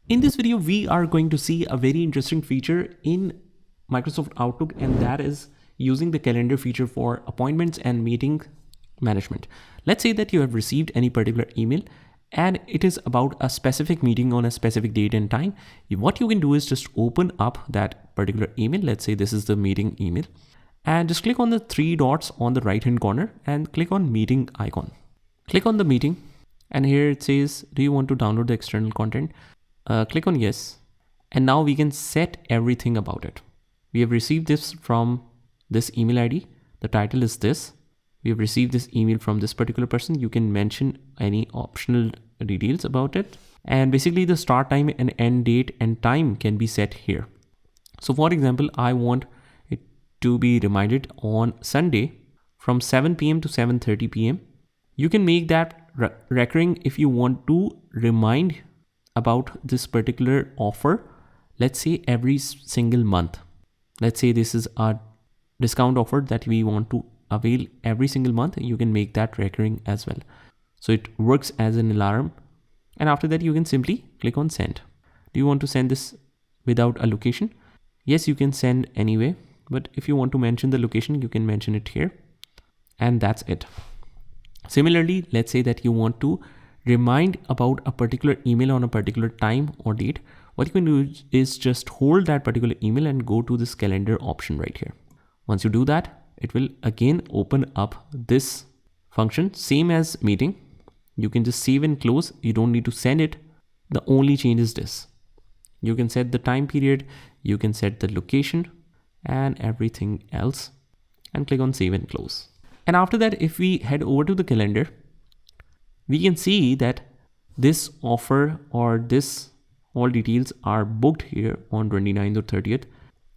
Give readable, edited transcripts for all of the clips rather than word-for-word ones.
In this video, we are going to see a very interesting feature in Microsoft Outlook, and that is using the calendar feature for appointments and meeting management. Let's say that you have received any particular email and it is about a specific meeting on a specific date and time. What you can do is just open up that particular email. Let's say this is the meeting email, and just click on the three dots on the right hand corner and click on meeting icon. Click on the meeting, and here it says, do you want to download the external content? Click on yes, and now we can set everything about it. We have received this from this email ID. The title is this. We have received this email from this particular person. You can mention any optional details about it, and basically the start time and end date and time can be set here. So for example, I want it to be reminded on Sunday from 7 p.m. to 7:30 p.m. You can make that recurring if you want to remind about this particular offer, let's say every single month. Let's say this is a discount offer that we want to avail every single month. You can make that recurring as well. So it works as an alarm. And after that, you can simply click on send. Do you want to send this without a location? Yes, you can send anyway. But if you want to mention the location, you can mention it here. And that's it. Similarly, let's say that you want to remind about a particular email on a particular time or date. What you can do is just hold that particular email and go to this calendar option right here. Once you do that, it will again open up this function, same as meeting. You can just save and close. You don't need to send it. The only change is this. You can set the time period, you can set the location and everything else, and click on save and close. And after that, if we head over to the calendar, we can see that this offer or this all details are booked here on 29th or 30th.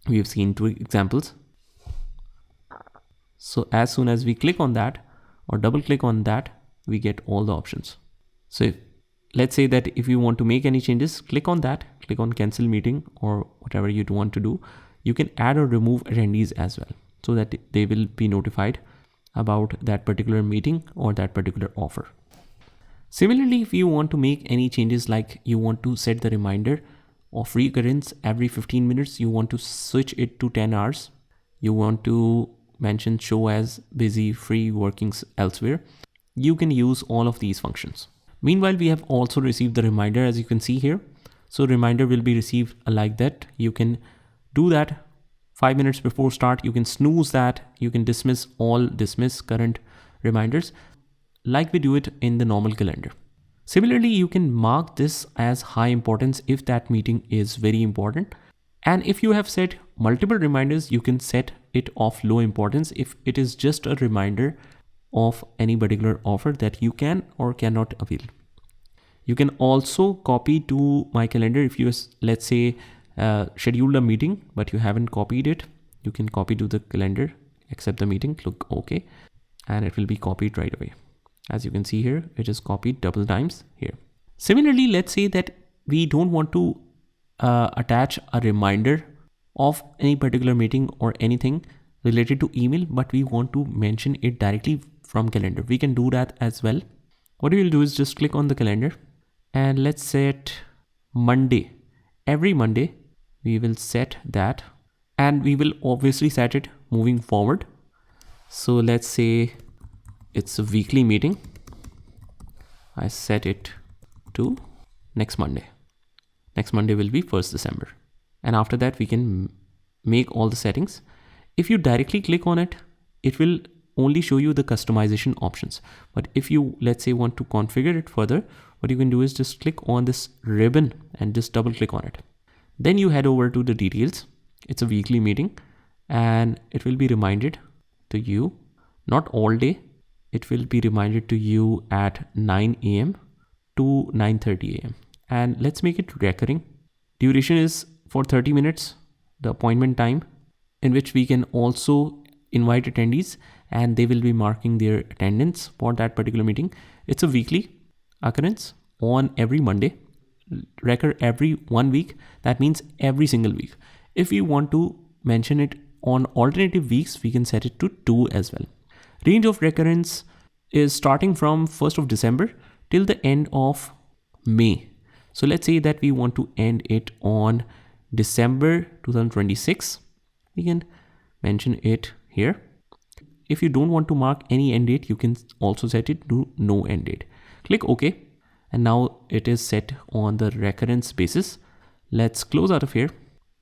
We have seen two examples. So as soon as we click on that or double click on that, we get all the options. So let's say that if you want to make any changes, click on that, click on cancel meeting or whatever you want to do. You can add or remove attendees as well, so that they will be notified about that particular meeting or that particular offer. Similarly, if you want to make any changes, like you want to set the reminder of recurrence every 15 minutes, you want to switch it to 10 hours, you want to mention show as busy, free, working elsewhere, you can use all of these functions. Meanwhile, we have also received the reminder, as you can see here. So reminder will be received like that. You can do that 5 minutes before start. You can snooze that. You can dismiss current reminders, like we do it in the normal calendar. Similarly, you can mark this as high importance if that meeting is very important. And if you have set multiple reminders, you can set it of low importance if it is just a reminder of any particular offer that you can or cannot avail. You can also copy to my calendar. If you, let's say, scheduled a meeting, but you haven't copied it, you can copy to the calendar, accept the meeting, click OK, and it will be copied right away. As you can see here, it is copied double times here. Similarly, let's say that we don't want to attach a reminder of any particular meeting or anything related to email, but we want to mention it directly from calendar. We can do that as well. What we will do is just click on the calendar and let's set Monday. Every Monday, we will set that, and we will obviously set it moving forward. So let's say it's a weekly meeting. I set it to next Monday. Next Monday will be 1st December. And after that, we can make all the settings. If you directly click on it, it will only show you the customization options. But if you, let's say, want to configure it further, what you can do is just click on this ribbon and just double click on it. Then you head over to the details. It's a weekly meeting and it will be reminded to you, not all day. It will be reminded to you at 9 a.m. to 9:30 a.m. And let's make it recurring. Duration is for 30 minutes, the appointment time, in which we can also invite attendees and they will be marking their attendance for that particular meeting. It's a weekly occurrence on every Monday, recur every 1 week. That means every single week. If we want to mention it on alternative weeks, we can set it to 2 as well. Range of recurrence is starting from 1st of December till the end of May. So let's say that we want to end it on December 2026. We can mention it here. If you don't want to mark any end date, you can also set it to no end date. Click OK. And now it is set on the recurrence basis. Let's close out of here.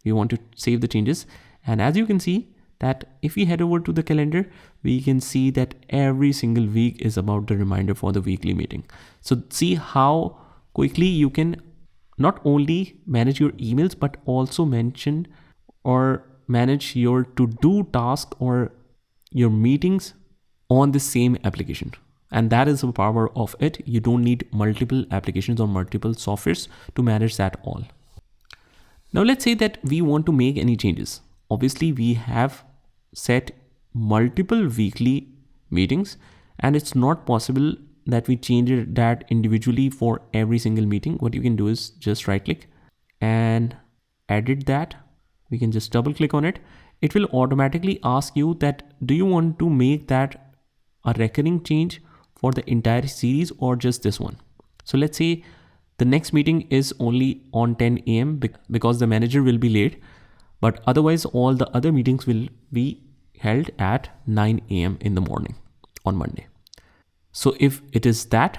We want to save the changes. And as you can see that if we head over to the calendar, we can see that every single week is about the reminder for the weekly meeting. So see how quickly you can not only manage your emails, but also mention or manage your to-do task or your meetings on the same application. And that is the power of it. You don't need multiple applications or multiple softwares to manage that all. Now let's say that we want to make any changes. Obviously we have set multiple weekly meetings and it's not possible that we change that individually for every single meeting. What you can do is just right click and edit that. We can just double click on it. It will automatically ask you that do you want to make that a recurring change for the entire series or just this one. So let's say the next meeting is only on 10 a.m. because the manager will be late, but otherwise all the other meetings will be held at 9 a.m. in the morning on Monday. So if it is that,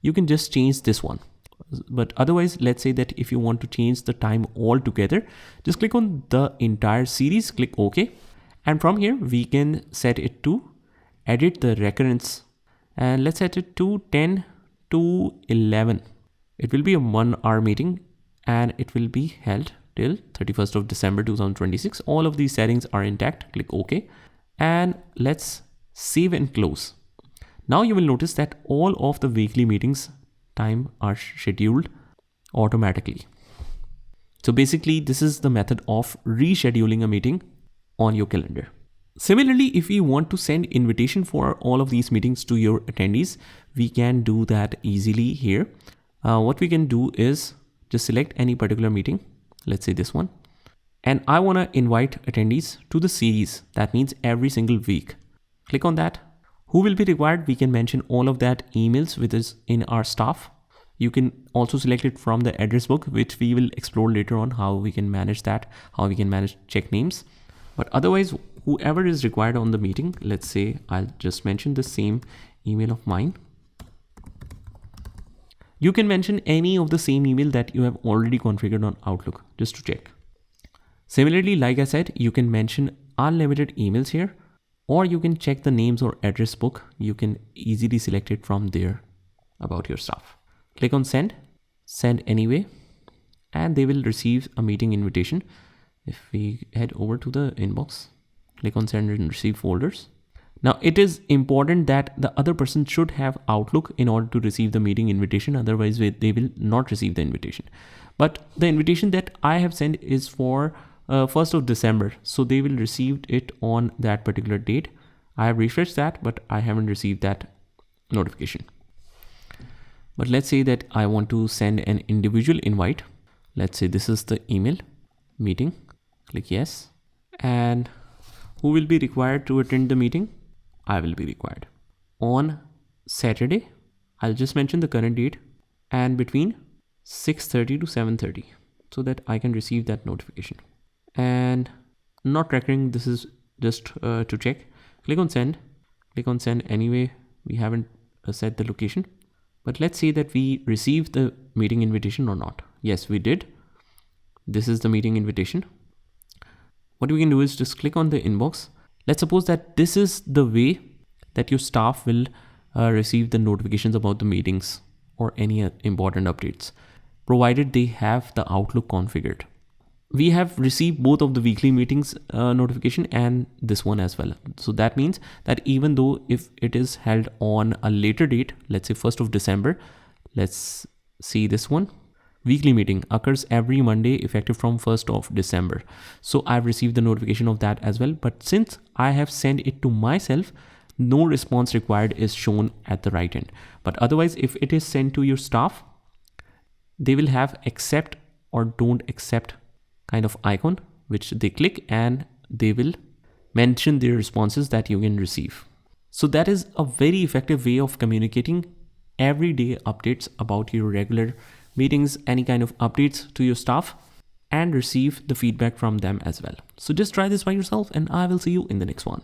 you can just change this one. But otherwise, let's say that if you want to change the time altogether, just click on the entire series, click OK. And from here, we can set it to edit the recurrence. And let's set it to 10 to 11. It will be a 1 hour meeting and it will be held till 31st of December 2026. All of these settings are intact. Click OK. And let's save and close. Now you will notice that all of the weekly meetings time are scheduled automatically. So basically this is the method of rescheduling a meeting on your calendar. Similarly, if we want to send invitation for all of these meetings to your attendees, we can do that easily here. What we can do is just select any particular meeting. Let's say this one. And I want to invite attendees to the series. That means every single week. Click on that. Who will be required? We can mention all of that emails with us in our staff. You can also select it from the address book, which we will explore later on how we can manage that, how we can manage check names. But otherwise, whoever is required on the meeting, let's say I'll just mention the same email of mine. You can mention any of the same email that you have already configured on Outlook just to check. Similarly, like I said, you can mention unlimited emails here, or you can check the names or address book. You can easily select it from there about your staff. Click on send, send anyway, and they will receive a meeting invitation. If we head over to the inbox, click on send and receive folders. Now it is important that the other person should have Outlook in order to receive the meeting invitation. Otherwise they will not receive the invitation. But the invitation that I have sent is for 1st of December. So they will receive it on that particular date. I have refreshed that, but I haven't received that notification. But let's say that I want to send an individual invite. Let's say this is the email meeting. Click yes. And who will be required to attend the meeting? I will be required. On Saturday, I'll just mention the current date and between 6:30 to 7:30 so that I can receive that notification. And not recurring, this is just to check. Click on send. Click on send anyway. We haven't set the location. But let's say that we received the meeting invitation or not. Yes, we did. This is the meeting invitation. What we can do is just click on the inbox. Let's suppose that this is the way that your staff will receive the notifications about the meetings or any important updates, provided they have the Outlook configured. We have received both of the weekly meetings notification and this one as well. So that means that even though if it is held on a later date, let's say 1st of December, let's see this one. Weekly meeting occurs every Monday effective from 1st of December. So I've received the notification of that as well. But since I have sent it to myself, no response required is shown at the right end. But otherwise, if it is sent to your staff, they will have accept or don't accept kind of icon, which they click and they will mention their responses that you can receive. So that is a very effective way of communicating everyday updates about your regular meetings, any kind of updates to your staff, and receive the feedback from them as well. So just try this by yourself, and I will see you in the next one.